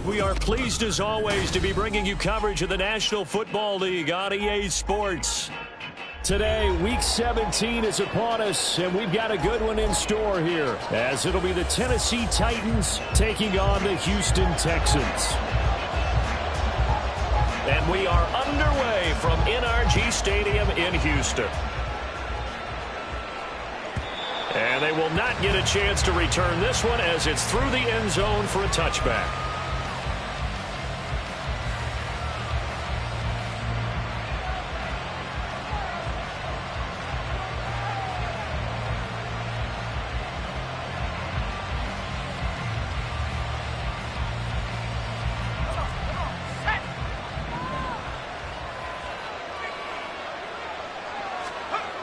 We are pleased as always to be bringing you coverage of the National Football League on EA Sports. Today, Week 17 is upon us, and we've got a good one in store here, as it'll be the Tennessee Titans taking on the Houston Texans. And we are underway from NRG Stadium in Houston. And they will not get a chance to return this one as it's through the end zone for a touchback.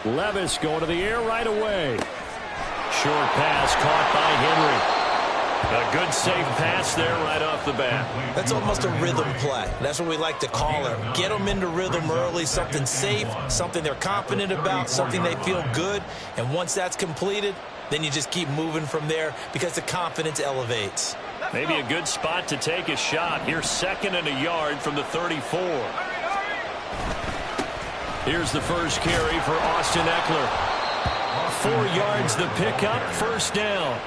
Levis going to the air right away. Short pass caught by Henry. A good safe pass there right off the bat. That's almost a rhythm play. That's what we like to call it. Get them into rhythm early, something safe, something they're confident about, something they feel good. And once that's completed, then you just keep moving from there because the confidence elevates. Maybe a good spot to take a shot. Here's 2nd and a yard from the 34. Here's the first carry for Austin Eckler. 4 yards the pickup, first down.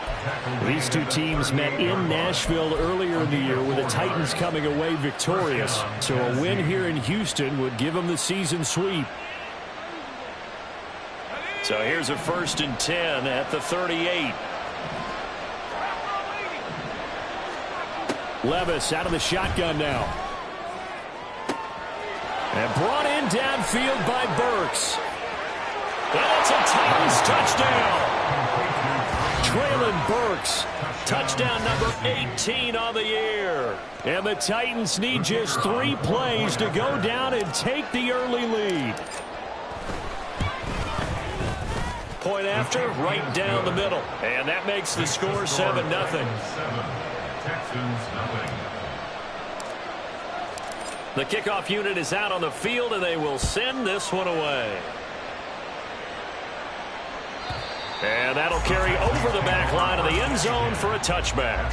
These two teams met in Nashville earlier in the year with the Titans coming away victorious. So a win here in Houston would give them the season sweep. So here's a 1st and 10 at the 38. Levis out of the shotgun now. And brought in downfield by Burks. That's a Titans touchdown. Traylon Burks, touchdown number 18 on the year. And the Titans need just 3 plays to go down and take the early lead. Point after, right down the middle. And that makes the score 7-0. The kickoff unit is out on the field, and they will send this one away. And that'll carry over the back line of the end zone for a touchback.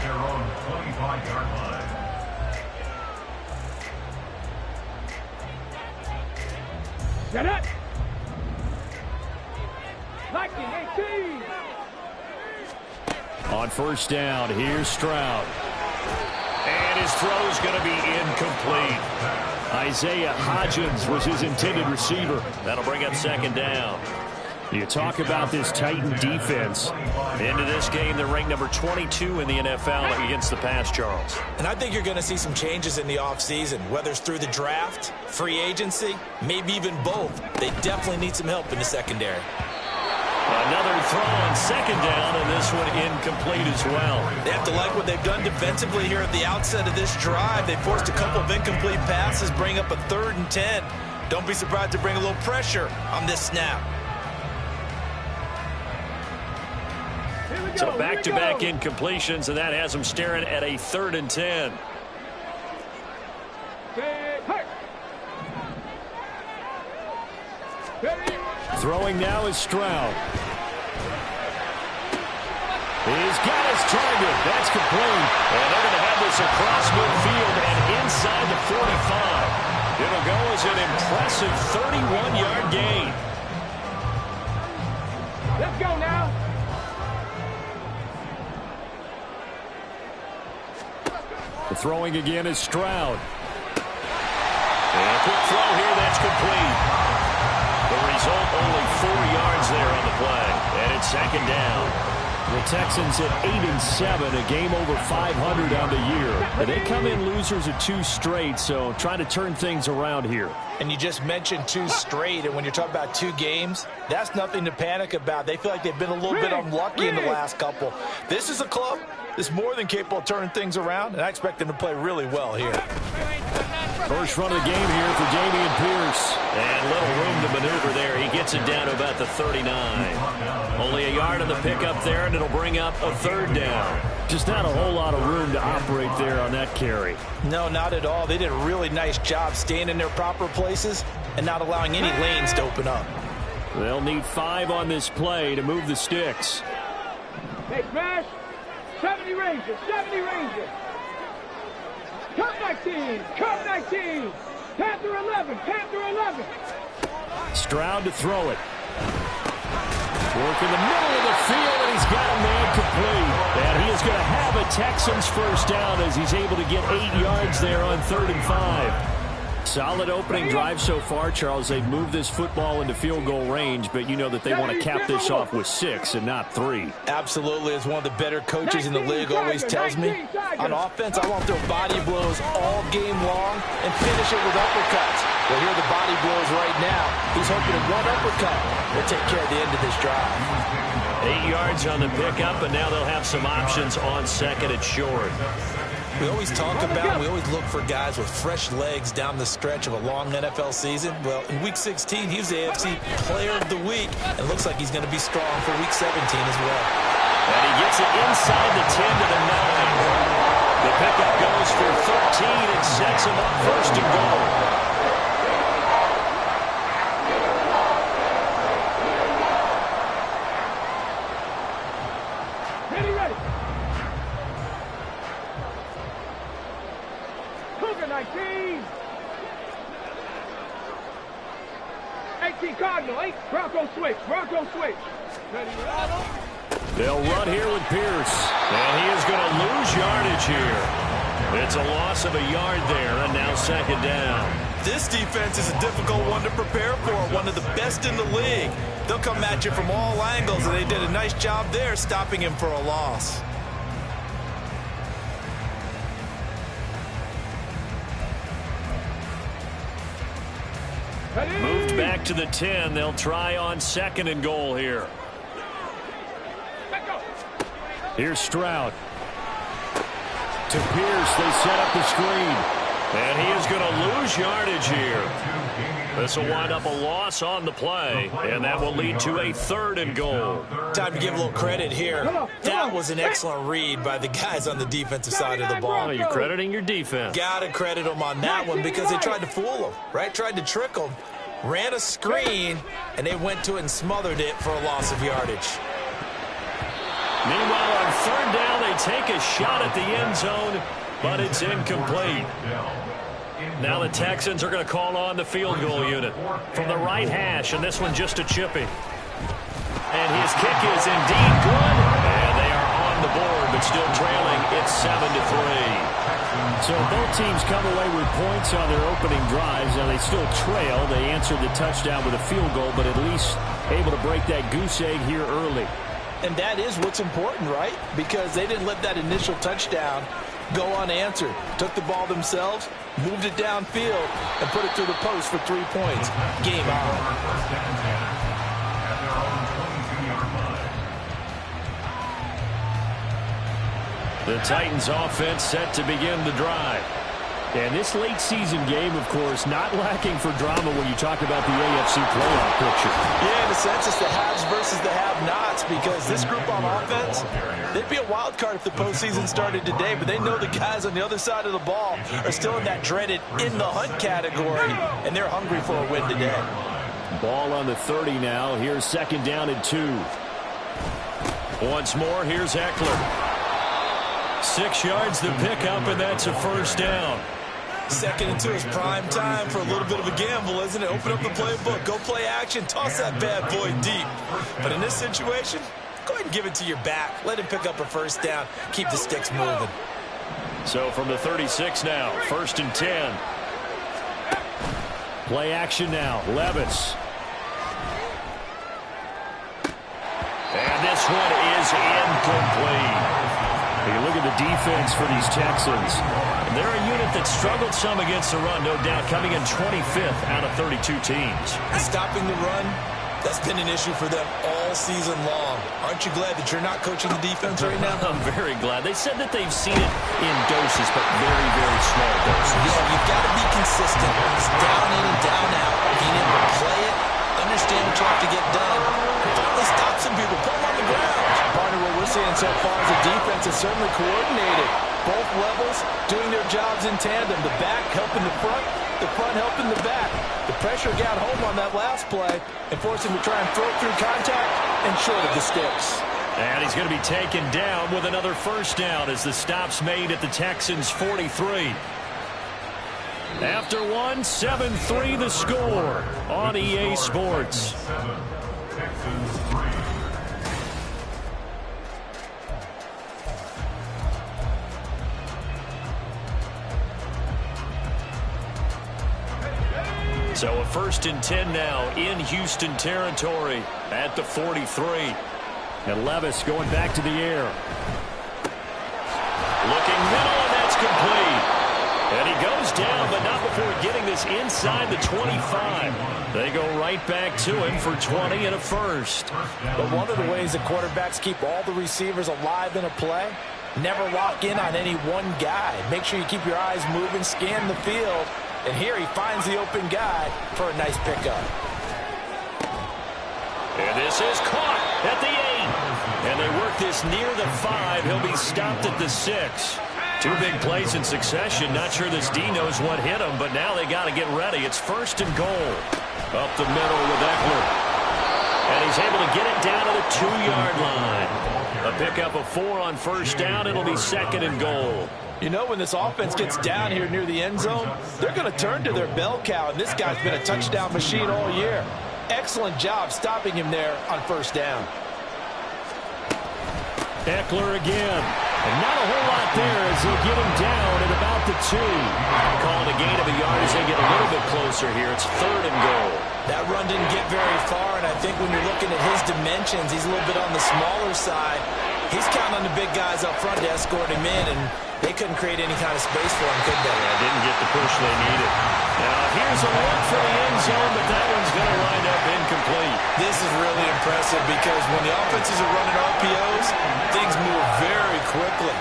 Get it! 18. On first down, here's Stroud. And his throw's going to be incomplete. Isaiah Hodgins was his intended receiver. That'll bring up 2nd down. You talk about this Titan defense. Into this game, they're ranked number 22 in the NFL against the pass, Charles. And I think you're going to see some changes in the offseason, whether it's through the draft, free agency, maybe even both. They definitely need some help in the secondary. Another throw on 2nd down, and this one incomplete as well. They have to like what they've done defensively here at the outset of this drive. They forced a couple of incomplete passes, bring up a 3rd and 10. Don't be surprised to bring a little pressure on this snap. So back-to-back incompletions, and that has them staring at a 3rd and 10. Throwing now is Stroud. He's got his target. That's complete. And they're going to have this across midfield and inside the 45. It'll go as an impressive 31-yard gain. Let's go now. The throwing again is Stroud. And a quick throw here, that's complete. The result, only 4 yards there on the play. And it's 2nd down. The Texans at 8-7, a game over 500 on the year. But they come in losers of 2 straight, so trying to turn things around here. And you just mentioned 2 straight, and when you're talking about 2 games, that's nothing to panic about. They feel like they've been a little bit unlucky in the last couple. This is a club that's more than capable of turning things around, and I expect them to play really well here. First run of the game here for Dameon Pierce. And little room to maneuver there. He gets it down to about the 39. Only a yard on the pickup there, and it'll bring up a 3rd down. Just not a whole lot of room to operate there on that carry. No, not at all. They did a really nice job staying in their proper places and not allowing any lanes to open up. They'll need 5 on this play to move the sticks. Hey, smash. 70 Rangers. 70 Rangers. Cup 19. Cup 19. Panther 11. Panther 11. Stroud to throw it. Work in the middle of the field, and he's got a man complete. And he is going to have a Texans first down as he's able to get 8 yards there on 3rd and 5. Solid opening drive so far, Charles. They've moved this football into field goal range, but you know that they want to cap this off with 6 and not 3. Absolutely. As one of the better coaches in the league always tells me, on offense, I want to throw body blows all game long and finish it with uppercuts. Well, here are the body blows right now. He's hoping that one uppercut will take care of the end of this drive. 8 yards on the pickup, and now they'll have some options on 2nd and short. We always talk about, we always look for guys with fresh legs down the stretch of a long NFL season. Well, in Week 16, he was the AFC Player of the Week, and looks like he's going to be strong for Week 17 as well. And he gets it inside the 10 to the 9. The pickup goes for 13 and sets him up 1st and goal. Cardinal, 8. Bronco switch. Bronco switch. They'll run here with Pierce. And he is going to lose yardage here. It's a loss of a yard there, and now 2nd down. This defense is a difficult one to prepare for, one of the best in the league. They'll come at you from all angles, and they did a nice job there stopping him for a loss. Moved back to the 10. They'll try on 2nd and goal here. Here's Stroud. To Pierce. They set up the screen. And he is going to lose yardage here. This will wind up a loss on the play. And that will lead to a 3rd and goal. Time to give a little credit here. That was an excellent read by the guys on the defensive side of the ball. Well, you're crediting your defense. Got to credit them on that one because they tried to fool him, right? Tried to trick him. Ran a screen, and they went to it and smothered it for a loss of yardage. Meanwhile, on 3rd down, they take a shot at the end zone, but it's incomplete. Now the Texans are going to call on the field goal unit from the right hash, and this one just a chippy. And his kick is indeed good, and they are on the board, but still trailing. It's 7-3. So both teams come away with points on their opening drives. Now they still trail. They answered the touchdown with a field goal, but at least able to break that goose egg here early. And that is what's important, right? Because they didn't let that initial touchdown go unanswered. Took the ball themselves, moved it downfield, and put it through the post for 3 points. Game on. The Titans offense set to begin the drive. And this late season game, of course, not lacking for drama when you talk about the AFC playoff picture. Yeah, in a sense, it's the haves versus the have-nots because this group on offense, they'd be a wild card if the postseason started today, but they know the guys on the other side of the ball are still in that dreaded in-the-hunt category, and they're hungry for a win today. Ball on the 30 now. Here's 2nd down and 2. Once more, here's Eckler. 6 yards the pickup, and that's a 1st down. 2nd and 2 is prime time for a little bit of a gamble, isn't it? Open up the playbook, go play action, toss that bad boy deep. But in this situation, go ahead and give it to your back. Let him pick up a 1st down. Keep the sticks moving. So from the 36 now, 1st and 10. Play action now, Levis. And this one is incomplete. You look at the defense for these Texans. They're a unit that struggled some against the run, no doubt, coming in 25th out of 32 teams. Stopping the run, that's been an issue for them all season long. Aren't you glad that you're not coaching the defense right now? I'm very glad. They said that they've seen it in doses, but very, very small doses. Yeah, you've got to be consistent. It's down in and down out. Being able to play it, understand what you have to get done. Finally stop some people, put them on the ground. Partner, what we're seeing so far is the defense is certainly coordinated. Both levels doing their jobs in tandem. The back helping the front helping the back. The pressure got home on that last play and forced him to try and throw it through contact and short of the sticks. And he's going to be taken down with another 1st down as the stop's made at the Texans' 43. After one, 7-3 the score on EA Sports. So a 1st and 10 now in Houston territory at the 43. And Levis going back to the air. Looking middle, and that's complete. And he goes down, but not before getting this inside the 25. They go right back to him for 20 and a first. But one of the ways the quarterbacks keep all the receivers alive in a play, never lock in on any one guy. Make sure you keep your eyes moving, scan the field. And here he finds the open guy for a nice pickup. And this is caught at the 8. And they work this near the 5. He'll be stopped at the 6. 2 big plays in succession. Not sure this D knows what hit him, but now they got to get ready. It's 1st and goal. Up the middle with Eckler. And he's able to get it down to the 2-yard line. A pickup of 4 on 1st down. It'll be 2nd and goal. You know, when this offense gets down here near the end zone, they're going to turn to their bell cow, and this guy's been a touchdown machine all year. Excellent job stopping him there on 1st down. Eckler again. And not a whole lot there as they get him down at about the 2. Calling a gain of a yard as they get a little bit closer here. It's 3rd and goal. That run didn't get very far, and I think when you're looking at his dimensions, he's a little bit on the smaller side. He's counting on the big guys up front to escort him in, and they couldn't create any kind of space for him, could they? Yeah, didn't get the push they needed. Now, here's a look for the end zone, but that one's going to wind up incomplete. This is really impressive because when the offenses are running RPOs, things move very quickly.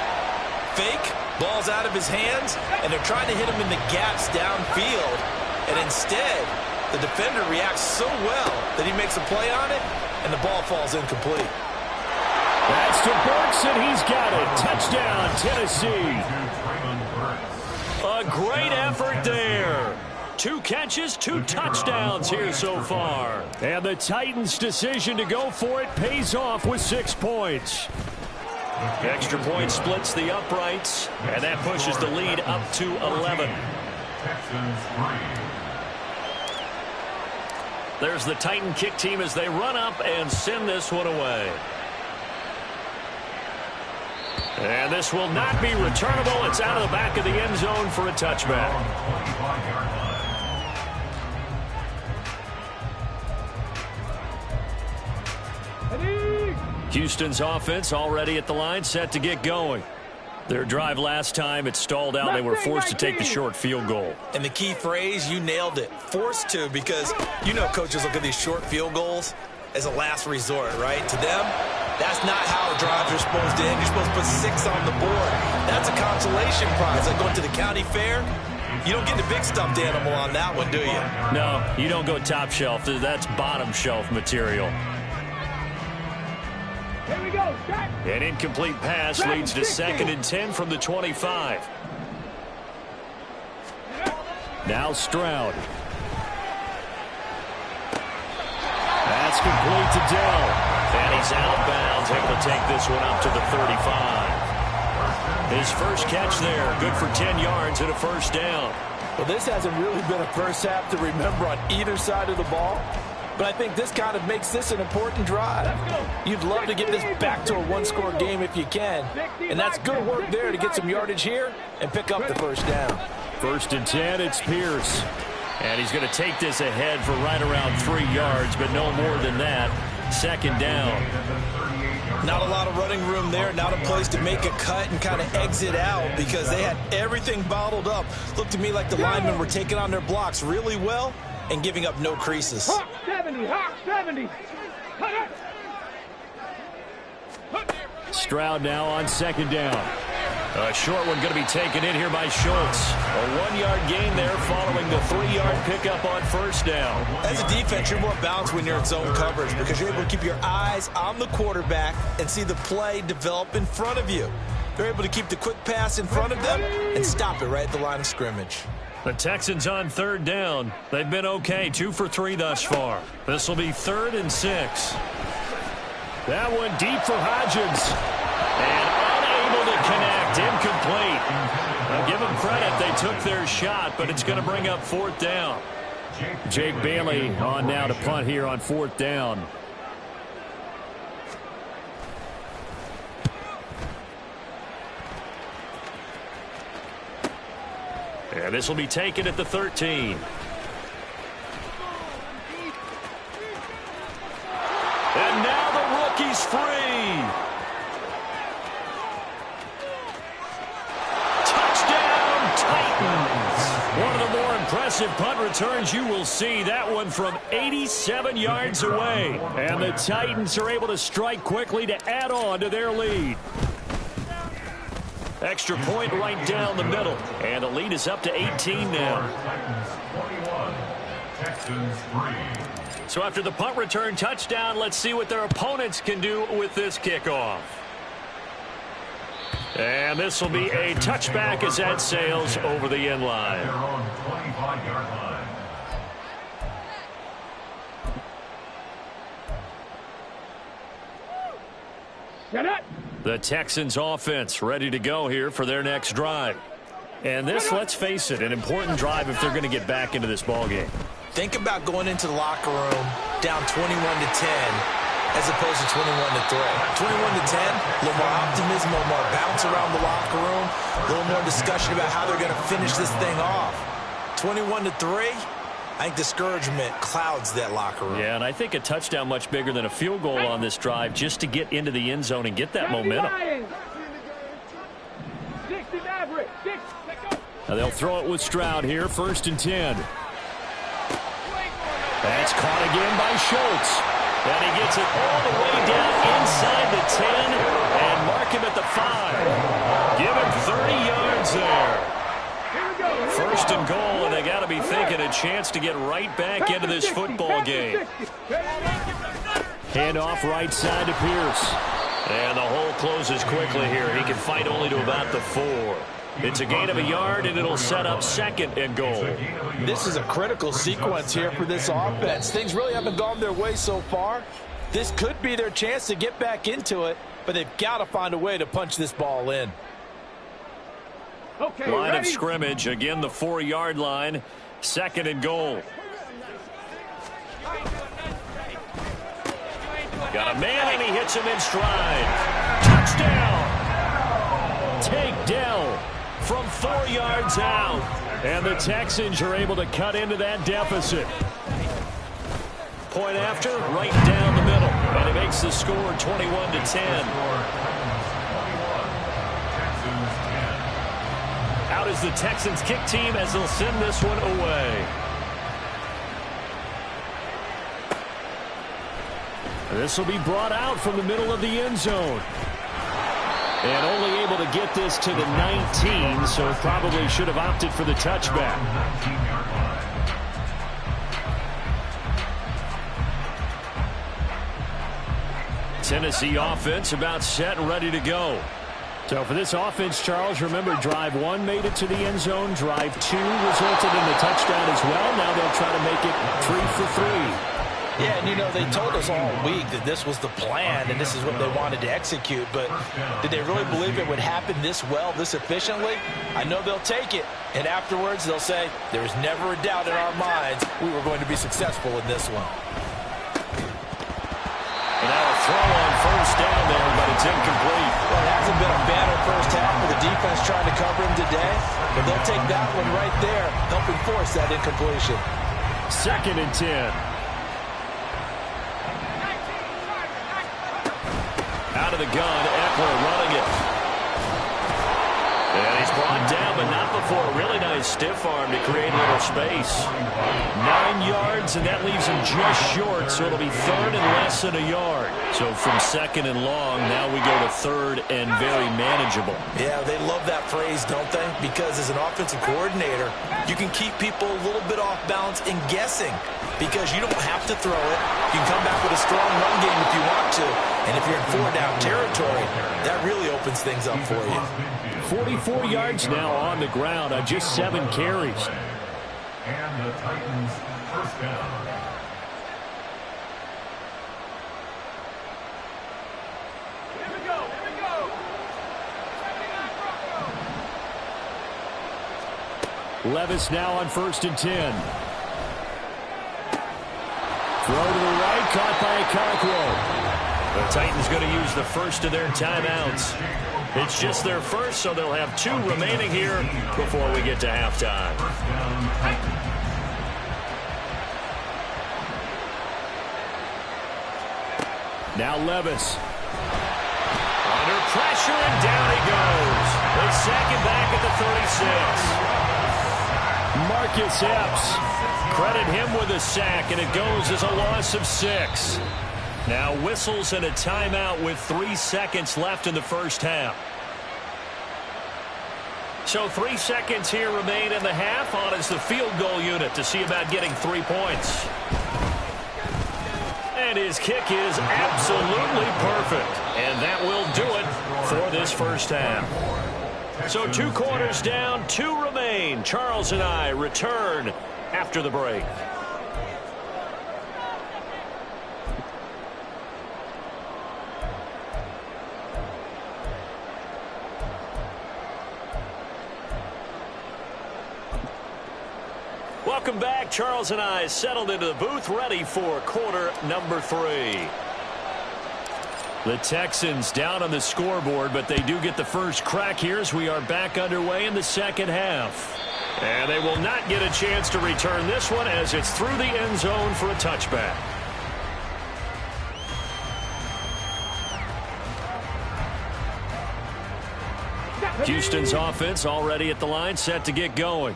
Fake, ball's out of his hands, and they're trying to hit him in the gaps downfield. And instead, the defender reacts so well that he makes a play on it, and the ball falls incomplete. That's to Burks, and he's got it. Touchdown, Tennessee. A great effort there. 2 catches, 2 touchdowns here so far. And the Titans' decision to go for it pays off with 6 points. Extra point splits the uprights, and that pushes the lead up to 11. There's the Titan kick team as they run up and send this one away. And this will not be returnable. It's out of the back of the end zone for a touchback. Houston's offense already at the line, set to get going. Their drive last time, it stalled out. They were forced to take the short field goal. And the key phrase, you nailed it. Forced to, because you know coaches look at these short field goals as a last resort, right? To them, that's not how drives are supposed to end. You're supposed to put 6 on the board. That's a consolation prize. Like going to the county fair, you don't get the big stuffed animal on that one, do you? No, you don't go top shelf. That's bottom shelf material. Here we go. Shot. An incomplete pass leads to 2nd and 10 from the 25. Now Stroud. That's complete to Dell. And he's out of bounds, able to take this one up to the 35. His first catch there, good for 10 yards and a 1st down. Well, this hasn't really been a first half to remember on either side of the ball. But I think this kind of makes this an important drive. You'd love to get this back to a 1-score game if you can. And that's good work there to get some yardage here and pick up the 1st down. 1st and 10, it's Pierce. And he's going to take this ahead for right around 3 yards, but no more than that. 2nd down. Not a lot of running room there. Not a place to make a cut and kind of exit out because they had everything bottled up. Looked to me like the linemen were taking on their blocks really well and giving up no creases. Hawk 70, Hawk 70. Stroud now on 2nd down. A short one going to be taken in here by Schultz. A 1-yard gain there following the 3-yard pickup on 1st down. As a defense, you're more balanced when you're in zone coverage because you're able to keep your eyes on the quarterback and see the play develop in front of you. They're able to keep the quick pass in front of them and stop it right at the line of scrimmage. The Texans on 3rd down. They've been okay, 2 for 3 thus far. This will be 3rd and 6. That one deep for Hodgins. And unable to connect. Knocked incomplete. Now give them credit. They took their shot, but it's going to bring up 4th down. Jake Bailey on now to punt here on 4th down. And this will be taken at the 13. And now the rookie's free. Touchdown, Titans. One of the more impressive punt returns you will see. That one from 87 yards away. And the Titans are able to strike quickly to add on to their lead. Extra point right down the middle. And the lead is up to 18 now. So after the punt return touchdown, let's see what their opponents can do with this kickoff. And this will be a touchback as that sails over the end line. Shut up. The Texans offense ready to go here for their next drive. And this, let's face it, an important drive if they're going to get back into this ballgame. Think about going into the locker room down 21-10 as opposed to 21-3. 21-10, a little more optimism, a little more bounce around the locker room, a little more discussion about how they're going to finish this thing off. 21-3, I think discouragement clouds that locker room. Yeah, and I think a touchdown much bigger than a field goal on this drive just to get into the end zone and get that momentum. Now they'll throw it with Stroud here, 1st and 10. That's caught again by Schultz. And he gets it all the way down inside the 10 and mark him at the 5. Give him 30 yards there. 1st and goal, and they got to be thinking a chance to get right back into this football game. Handoff right side to Pierce. And the hole closes quickly here. He can fight only to about the 4. It's a gain of a yard, and it'll set up 2nd and goal. This is a critical sequence here for this offense. Things really haven't gone their way so far. This could be their chance to get back into it, but they've got to find a way to punch this ball in. Okay, line ready? of scrimmage, again the 4-yard line, 2nd and goal. Got a man, and he hits him in stride. Touchdown! Take Dell from 4 yards out. And the Texans are able to cut into that deficit. Point after, right down the middle. And it makes the score 21-10. Out is the Texans kick team as they'll send this one away. This will be brought out from the middle of the end zone. And only able to get this to the 19, so probably should have opted for the touchback. Tennessee offense about set and ready to go. So for this offense, Charles, remember drive 1 made it to the end zone. Drive 2 resulted in the touchdown as well. Now they'll try to make it 3 for 3. Yeah, and you know, they told us all week that this was the plan and this is what they wanted to execute, but did they really believe it would happen this well, this efficiently? I know they'll take it, and afterwards they'll say, there was never a doubt in our minds we were going to be successful in this one. And now a throw on 1st down there, but it's incomplete. Well, it hasn't been a banner first half for the defense trying to cover him today, but they'll take that one right there, helping force that incompletion. 2nd and 10. Out of the gun, Eckler running it. And he's brought down, but not before a really nice stiff arm to create a little space. 9 yards, and that leaves him just short, so it'll be 3rd and less than a yard. So from 2nd and long, now we go to 3rd and very manageable. Yeah, they love that phrase, don't they? Because as an offensive coordinator, you can keep people a little bit off balance and guessing. Because you don't have to throw it. You can come back with a strong run game if you want to. And if you're in 4-down territory, that really opens things up for you. 44 yards now on the ground on just 7 carries. And the Titans first down. Levis now on 1st and 10. Throw to the right, caught by Okonkwo. The Titans going to use the first of their timeouts. It's just their first, so they'll have 2 remaining here before we get to halftime. Now Levis. Under pressure, and down he goes. They sack him back at the 36. Marcus Epps. Credit him with a sack, and it goes as a loss of 6. Now whistles and a timeout with 3 seconds left in the first half. So 3 seconds here remain in the half. On is the field goal unit to see about getting 3 points. And his kick is absolutely perfect. And that will do it for this first half. So 2 quarters down, 2 remain. Charles and I return after the break. Welcome back. Charles and I settled into the booth, ready for quarter number 3. The Texans down on the scoreboard, but they do get the first crack here as we are back underway in the second half. And they will not get a chance to return this one as it's through the end zone for a touchback. Houston's offense already at the line, set to get going.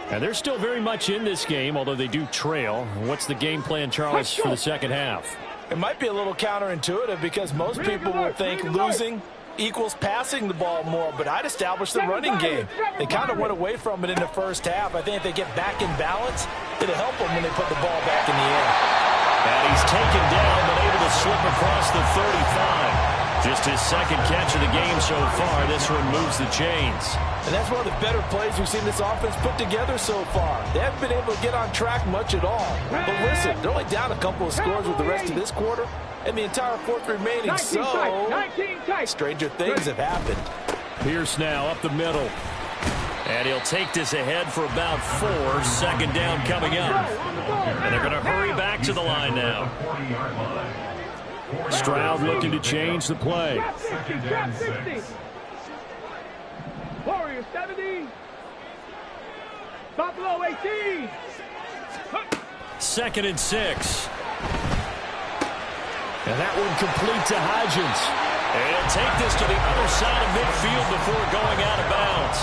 And they're still very much in this game, although they do trail. What's the game plan, Charles, for the second half? It might be a little counterintuitive because most people will think losing equals passing the ball more, but I'd establish the running game. They kind of went away from it in the first half. I think if they get back in balance, it'll help them when they put the ball back in the air. And he's taken down, but able to slip across the 35. Just his second catch of the game so far. This one moves the chains. And that's one of the better plays we've seen this offense put together so far. They haven't been able to get on track much at all. But listen, they're only down a couple of scores with the rest of this quarter and the entire fourth remaining. So, stranger things have happened. Pierce now up the middle. And he'll take this ahead for about 4. Second down coming up. And they're going to hurry back to the line now. Stroud looking to change the play. Trap 60. Warriors 70. Buffalo 18. 2nd and 6. And that one complete to Hodgins. And take this to the other side of midfield before going out of bounds.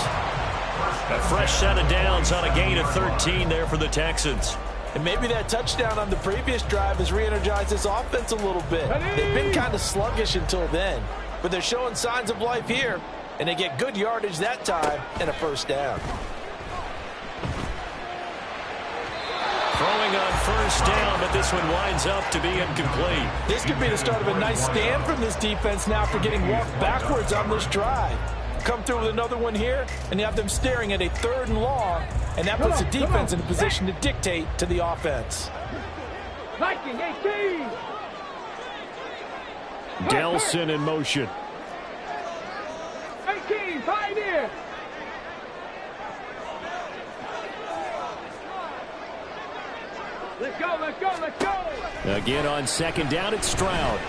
A fresh set of downs on a gain of 13 there for the Texans. And maybe that touchdown on the previous drive has re-energized this offense a little bit. They've been kind of sluggish until then, but they're showing signs of life here, and they get good yardage that time and a first down. Throwing on first down, but this one winds up to be incomplete. This could be the start of a nice stand from this defense now after getting walked backwards on this drive. Come through with another one here, and you have them staring at a 3rd and long, and that puts the defense in a position to dictate to the offense. Viking 18. Delson in motion. 18, Pioneer. Let's go, let's go, let's go. Again on second down, it's Stroud.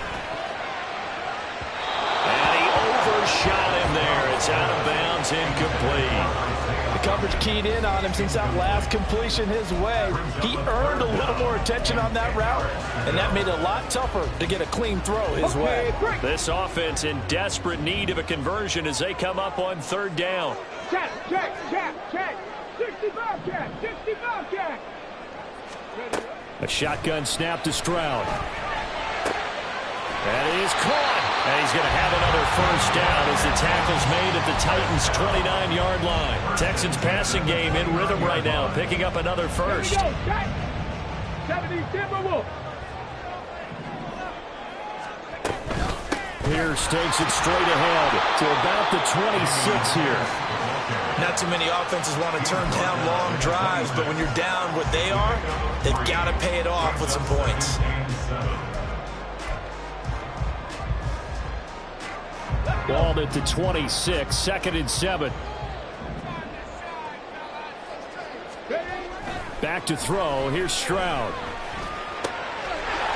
And he overshot him there. It's out of bounds, incomplete. The coverage keyed in on him since that last completion his way. He earned a little more attention on that route, and that made it a lot tougher to get a clean throw his way. This offense in desperate need of a conversion as they come up on 3rd down. Check. 65 check, 65 check. A shotgun snap to Stroud. That is caught. And he's going to have another first down as the tackle's made at the Titans' 29-yard line. Texans passing game in rhythm right now, picking up another first. 70 Timberwolves. Pierce takes it straight ahead to about the 26 here. Not too many offenses want to turn down long drives, but when you're down what they are, they've got to pay it off with some points. Ball at the 26, 2nd and 7. back to throw. Here's Stroud.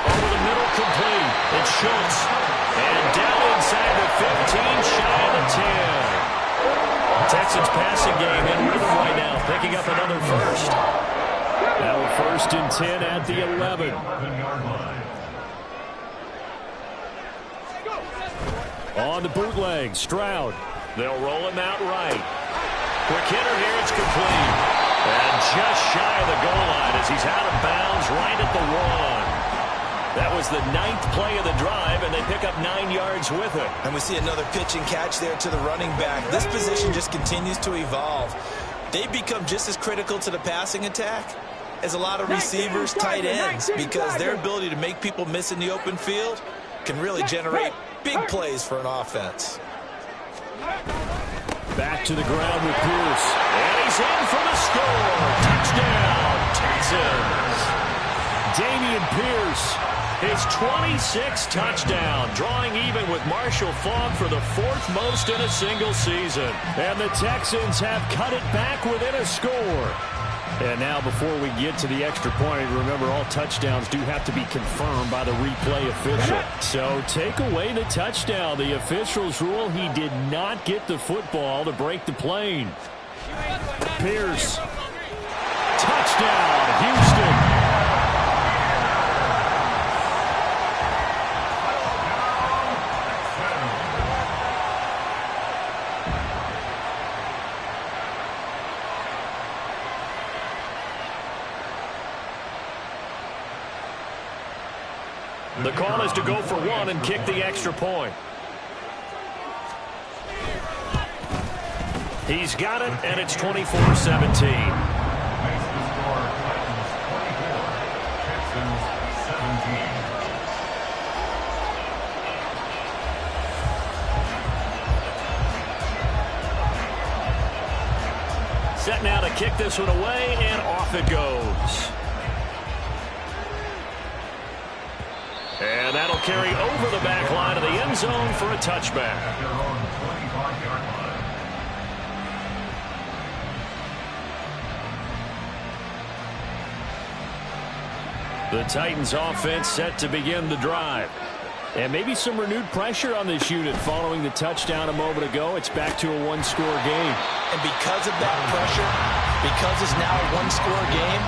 Over the middle, complete. It's Schultz. And down inside the 15, shy of the 10. Texans passing game in rhythm right now, picking up another first. Now a 1st and 10 at the 11. On the bootleg, Stroud. They'll roll him out right. Quick hitter here, it's complete. And just shy of the goal line as he's out of bounds right at the 1. That was the 9th play of the drive, and they pick up 9 yards with it. And we see another pitch and catch there to the running back. This position just continues to evolve. They become just as critical to the passing attack as a lot of receivers, tight ends, because their ability to make people miss in the open field can really generate big plays for an offense. Back to the ground with Pierce. And he's in for the score. Touchdown, Texans. Dameon Pierce, his 26th touchdown, drawing even with Marshall Faulk for the 4th most in a single season. And the Texans have cut it back within a score. And now before we get to the extra point, remember all touchdowns do have to be confirmed by the replay official. So take away the touchdown. The officials rule he did not get the football to break the plane. Pierce. Touchdown, Houston. The call is to go for 1 and kick the extra point. He's got it, and it's 24-17. Set now to kick this one away, and off it goes. And that'll carry over the back line of the end zone for a touchback. The Titans offense set to begin the drive. And maybe some renewed pressure on this unit following the touchdown a moment ago. It's back to a one-score game. And because of that pressure, because it's now a one-score game,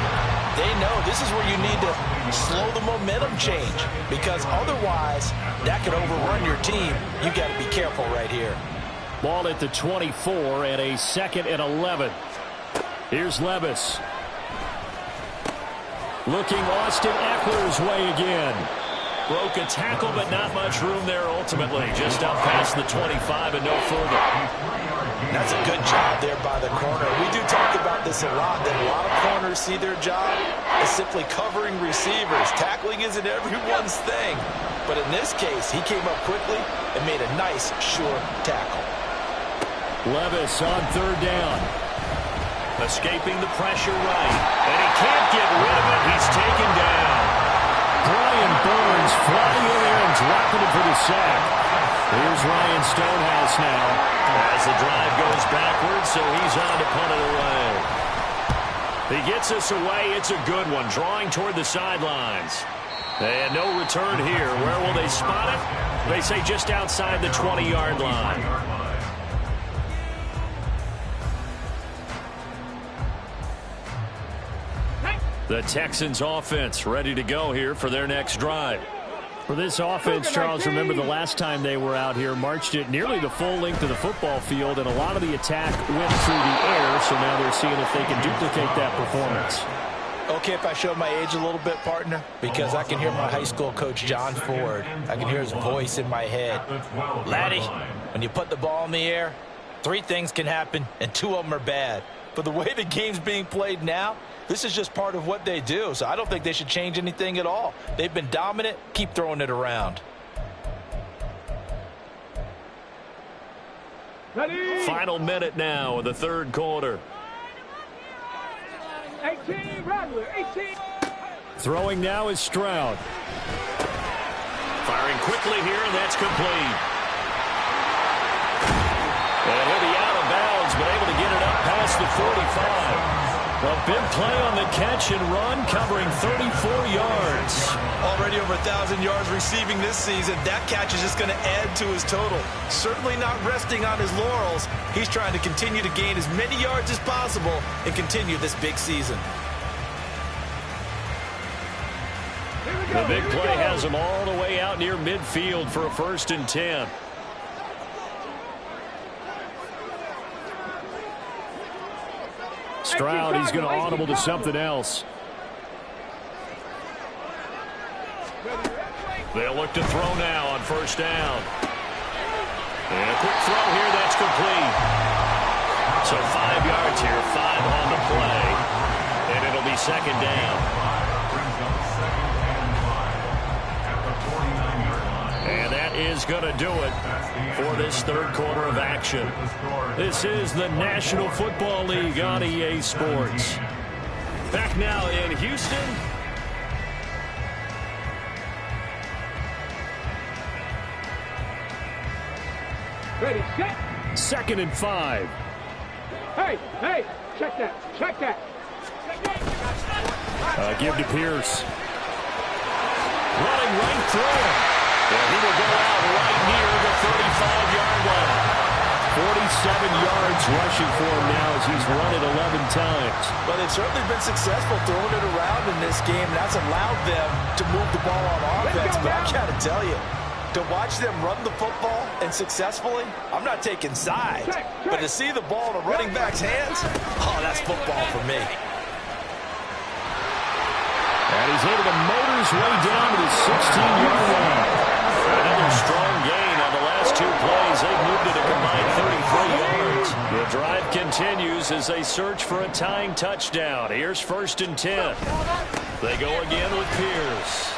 they know this is where you need to slow the momentum change, because otherwise that could overrun your team. You got to be careful right here. Ball at the 24 and a 2nd and 11. Here's Levis. Looking Austin Eckler's way again. Broke a tackle, but not much room there ultimately. Just out past the 25 and no further. That's a good job there by the corner. We do talk about this a lot, that a lot of corners see their job as simply covering receivers. Tackling isn't everyone's thing. But in this case, he came up quickly and made a nice, sure tackle. Levis on 3rd down. Escaping the pressure right. And he can't get rid of it. He's taken down. Brian Burns flying in there and dropping it for the sack. Here's Ryan Stonehouse now as the drive goes backwards, so he's on to punt it away. He gets us away. It's a good one, drawing toward the sidelines. And no return here. Where will they spot it? They say just outside the 20-yard line. The Texans offense ready to go here for their next drive. For this offense, Charles, remember the last time they were out here, marched it nearly the full length of the football field, and a lot of the attack went through the air, so now they're seeing if they can duplicate that performance. Okay, if I show my age a little bit, partner, because I can hear my high school coach, John Ford. I can hear his voice in my head. Laddie, when you put the ball in the air, 3 things can happen, and 2 of them are bad. But the way the game's being played now, this is just part of what they do, so I don't think they should change anything at all. They've been dominant. Keep throwing it around. Ready? Final minute now of the 3rd quarter. 18, Rattler, 18. Throwing now is Stroud. Firing quickly here, and that's complete. And he'll be out of bounds, but able to get it up past the 45. A big play on the catch and run, covering 34 yards. Already over 1,000 yards receiving this season. That catch is just going to add to his total. Certainly not resting on his laurels. He's trying to continue to gain as many yards as possible and continue this big season. The big play has him all the way out near midfield for a 1st and 10. Stroud, he's going to audible to something else. They'll look to throw now on 1st down. And a quick throw here, that's complete. So 5 yards here, 5 on the play. And it'll be 2nd down. And that is going to do it for this 3rd quarter of action. This is the National Football League on EA Sports. Back now in Houston. Ready, set. 2nd and 5. Hey, check that. Give to Pierce. Running right through him. And he will go out right near the 35-yard line. 47 yards rushing for him now as he's run it 11 times. Well, they've certainly been successful throwing it around in this game. That's allowed them to move the ball on offense. But I got to tell you, to watch them run the football and successfully, I'm not taking sides. But to see the ball in a running back's hands, oh, that's football for me. And he's able to motor his way down to the 16-yard line. Another strong gain on the last 2 plays. They've moved it a combined 33 yards. The drive continues as they search for a tying touchdown. Here's 1st and 10. They go again with Pierce.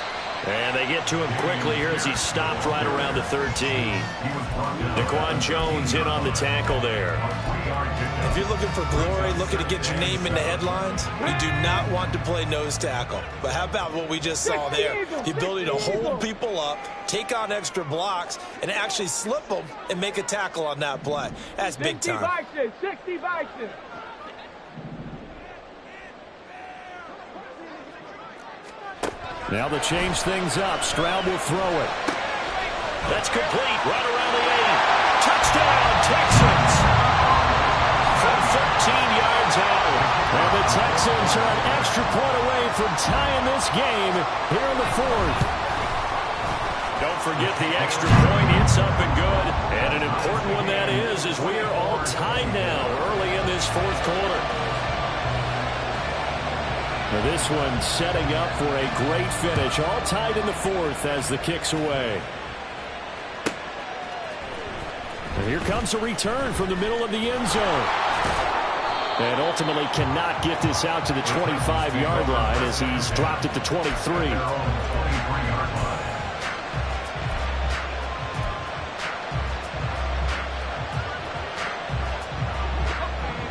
And they get to him quickly here as he's stopped right around the 13. Daquan Jones in on the tackle there. If you're looking for glory, looking to get your name in the headlines, you do not want to play nose tackle. But how about what we just saw there? The ability to hold people up, take on extra blocks, and actually slip them and make a tackle on that play. That's big time. 60 Vikings. Now to change things up, Stroud will throw it. That's complete, right around the 8. Touchdown, Texans! From 13 yards out. And the Texans are an extra point away from tying this game here in the 4th. Don't forget the extra point. It's up and good. And an important one that is as we are all tied now early in this 4th quarter. This one setting up for a great finish. All tied in the 4th as the kick's away. And here comes a return from the middle of the end zone. And ultimately cannot get this out to the 25-yard line as he's dropped at the 23.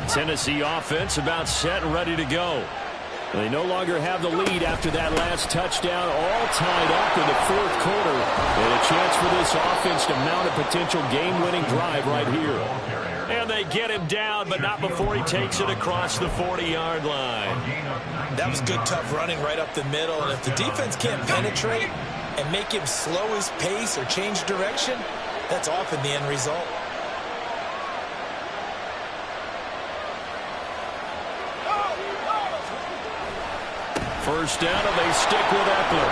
Tennessee offense about set and ready to go. They no longer have the lead after that last touchdown, all tied up in the 4th quarter. And a chance for this offense to mount a potential game-winning drive right here. And they get him down, but not before he takes it across the 40-yard line. That was good, tough running right up the middle. And if the defense can't penetrate and make him slow his pace or change direction, that's often the end result. First down, and they stick with Eckler.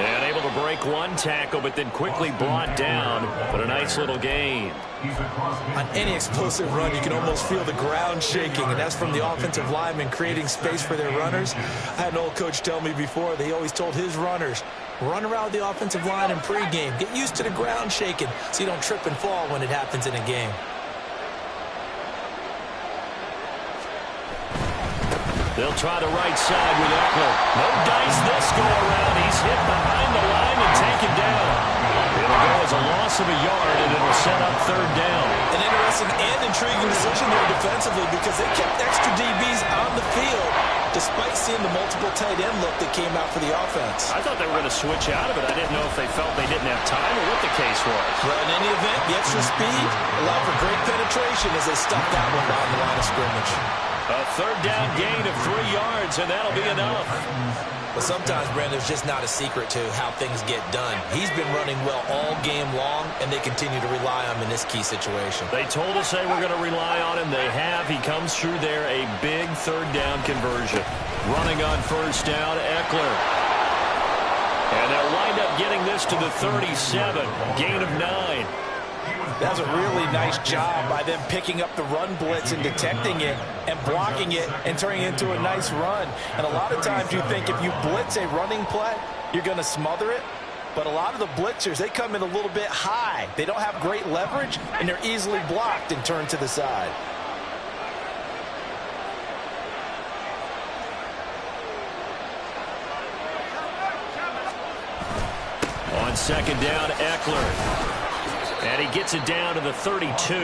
And able to break one tackle, but then quickly brought down. But a nice little gain. On any explosive run, you can almost feel the ground shaking, and that's from the offensive linemen creating space for their runners. I had an old coach tell me before, they always told his runners, run around the offensive line in pregame. Get used to the ground shaking so you don't trip and fall when it happens in a game. They'll try the right side with Eckler. No dice this go-around. He's hit behind the line and taken down. It'll go as a loss of a yard, and it'll set up 3rd down. An interesting and intriguing decision there defensively because they kept extra DBs on the field despite seeing the multiple tight end look that came out for the offense. I thought they were going to switch out of it. I didn't know if they felt they didn't have time or what the case was. Well, in any event, the extra speed allowed for great penetration as they stuffed that one behind the line of scrimmage. A third down gain of 3 yards, and that'll be enough. But sometimes, Brandon, there's just not a secret to how things get done. He's been running well all game long, and they continue to rely on him in this key situation. They told us they were going to rely on him. They have. He comes through there, a big third down conversion. Running on first down, Eckler. And they'll wind up getting this to the 37, gain of 9. That was a really nice job by them picking up the run blitz and detecting it and blocking it and turning it into a nice run. And a lot of times you think if you blitz a running play, you're going to smother it. But a lot of the blitzers, they come in a little bit high. They don't have great leverage, and they're easily blocked and turned to the side. On second down, Eckler. And he gets it down to the 32.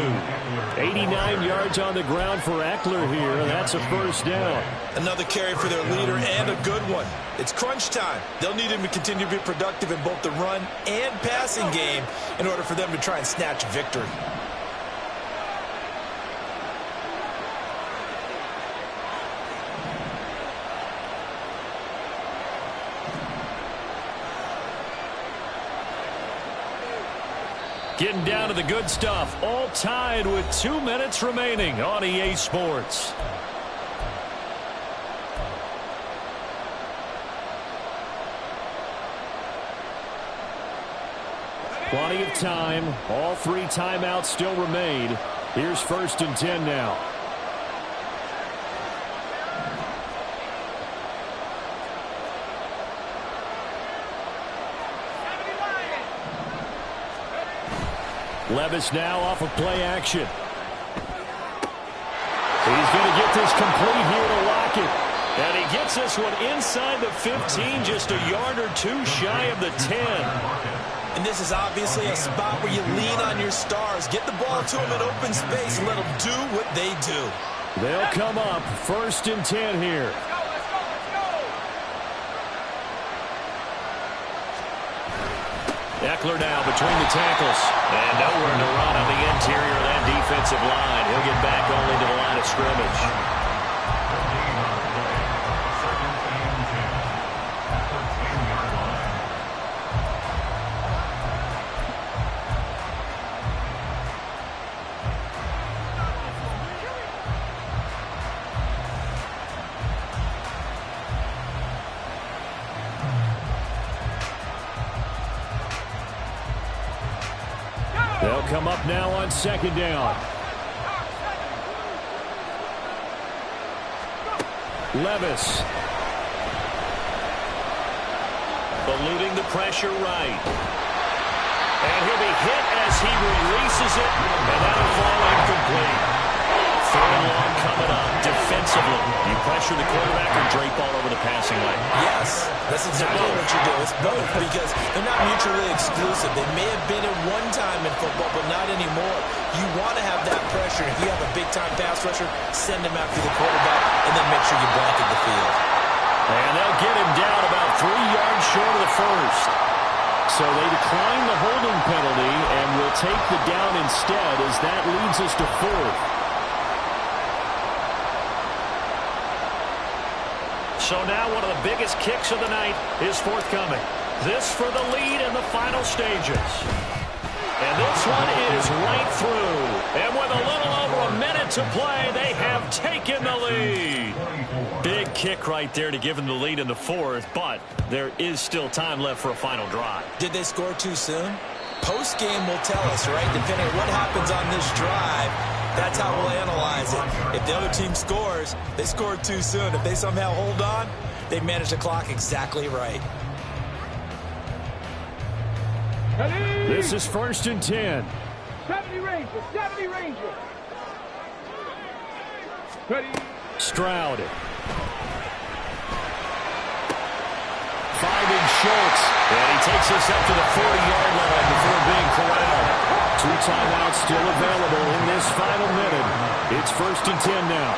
89 yards on the ground for Eckler here. That's a first down. Another carry for their leader and a good one. It's crunch time. They'll need him to continue to be productive in both the run and passing game in order for them to try and snatch victory. Getting down to the good stuff. All tied with 2 minutes remaining on EA Sports. Plenty of time. All 3 timeouts still remain. Here's 1st and 10 now. Levis now off of play action. He's going to get this complete here to Lockett. And he gets this one inside the 15, just a yard or 2 shy of the 10. And this is obviously a spot where you lean on your stars. Get the ball to them in open space and let them do what they do. They'll come up 1st and 10 here. Eckler now between the tackles. And nowhere to run on the interior of that defensive line. He'll get back only to the line of scrimmage. They'll come up now on second down. Levis. Eluding the pressure right. And he'll be hit as he releases it. And that'll fall incomplete. 3rd and long coming up defensively. You pressure the quarterback or drape all over the passing lane? Yes, that's exactly what you do. It's both because they're not mutually exclusive. They may have been at one time in football, but not anymore. You want to have that pressure. If you have a big-time pass rusher, send him after the quarterback, and then make sure you blanket the field. And they'll get him down about 3 yards short of the first. So they decline the holding penalty and will take the down instead as that leads us to 4th. So now one of the biggest kicks of the night is forthcoming. This for the lead in the final stages. And this one is right through. And with a little over a minute to play, they have taken the lead. Big kick right there to give them the lead in the 4th, but there is still time left for a final drive. Did they score too soon? Post-game will tell us, right? Depending on what happens on this drive, that's how we'll analyze it. If the other team scores, they scored too soon. If they somehow hold on, they manage the clock exactly right. This is 1st and 10. 70 Rangers, 70 Rangers. Ready. Stroud. Finding Schultz. And he takes us up to the 40-yard line before being corralled. 2 timeouts still available in this final minute. It's 1st and 10 now.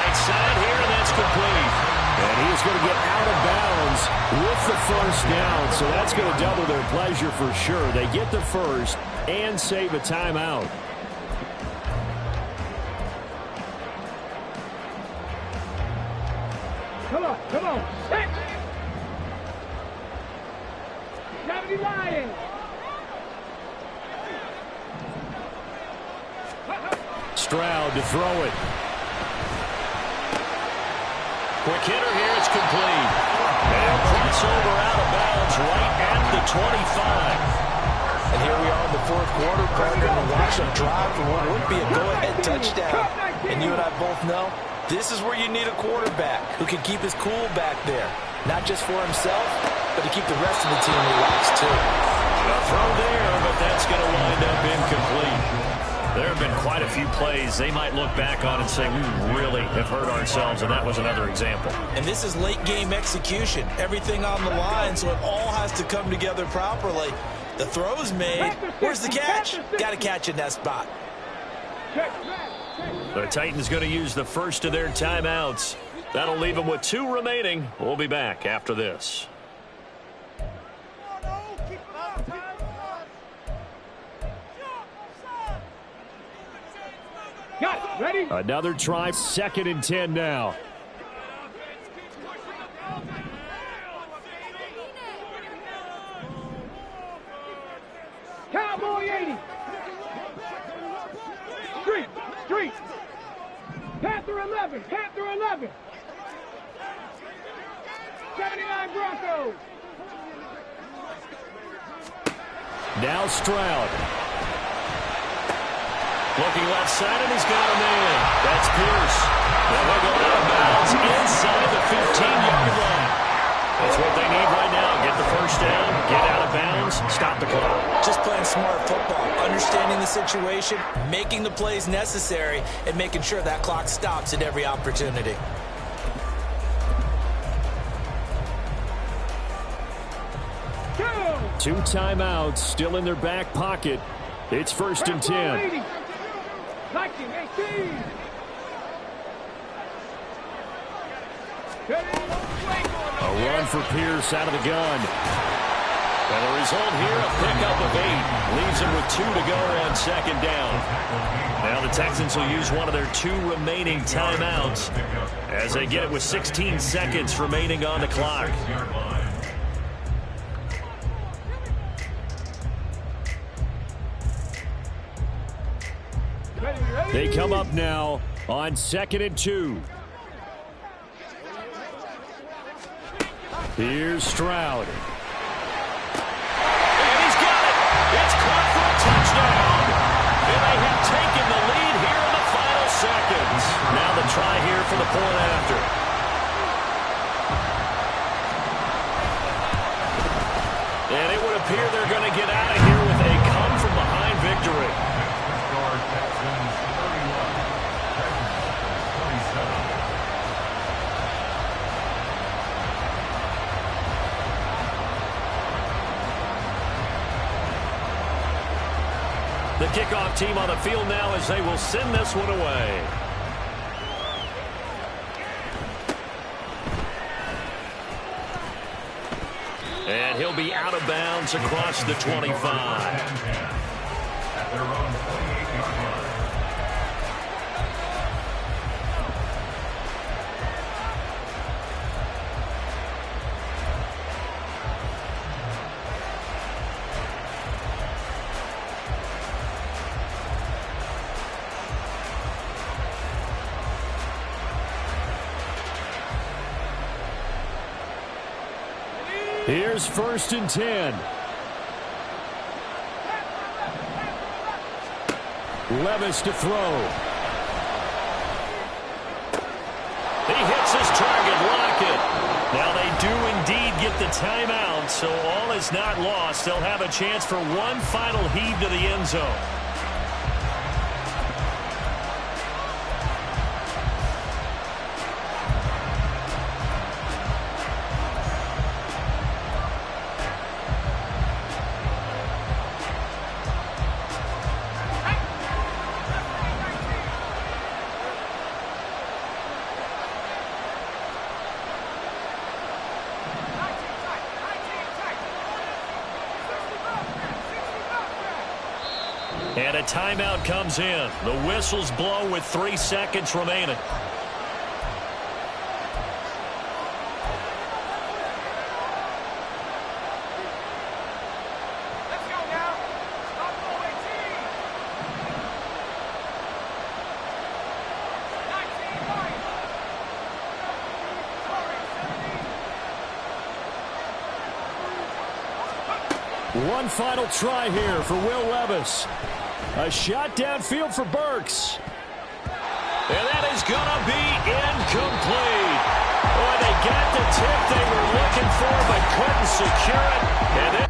right side here, and that's complete. And he is going to get out of bounds with the first down, so that's going to double their pleasure for sure. They get the first and save a timeout. Come on. Set. 70 Lions. Stroud to throw it. Quick hitter here, it's complete. And crossover out of bounds right at the 25. And here we are in the fourth quarter, partner, and watch them drive for what would be a go-ahead touchdown. And you and I both know this is where you need a quarterback who can keep his cool back there. Not just for himself, but to keep the rest of the team relaxed too. A throw there, but that's going to wind up incomplete. There have been quite a few plays they might look back on and say, we really have hurt ourselves, and that was another example. And this is late-game execution. Everything on the line, so it all has to come together properly. The throw's made. Where's the catch? Got to catch in that spot. The Titans going to use the first of their timeouts. That'll leave them with 2 remaining. We'll be back after this. Got it. Ready? Another try, 2nd and 10 now. Cowboy 80. Street. Panther 11. 79 Broncos. Now Stroud. Looking left side, and he's got him in. That's Pierce. They'll go out of bounds inside the 15-yard line. That's what they need right now. Get the first down, get out of bounds, stop the clock. Just playing smart football, understanding the situation, making the plays necessary, and making sure that clock stops at every opportunity. Two timeouts still in their back pocket. It's 1st and 10. 19-18. A run for Pierce out of the gun. And the result here, a pickup of 8. Leaves him with 2 to go on 2nd down. Now the Texans will use one of their 2 remaining timeouts as they get it with 16 seconds remaining on the clock. They come up now on 2nd and 2. Here's Stroud. And he's got it. It's caught for a touchdown. And they have taken the lead here in the final seconds. Now the try here for the point after. And it would appear they're going to get out of here with a come-from-behind victory. Texans 31, Texans 27. The kickoff team on the field now as they will send this one away. And he'll be out of bounds across the 25. At their own 28-yard line. Here's 1st and 10. Levis to throw. He hits his target, Lockett. Now they do indeed get the timeout, so all is not lost. They'll have a chance for one final heave to the end zone. And a timeout comes in. The whistles blow with 3 seconds remaining. One final try here for Will Levis. A shot downfield for Burks. And that is going to be incomplete. Boy, they got the tip they were looking for but couldn't secure it. And then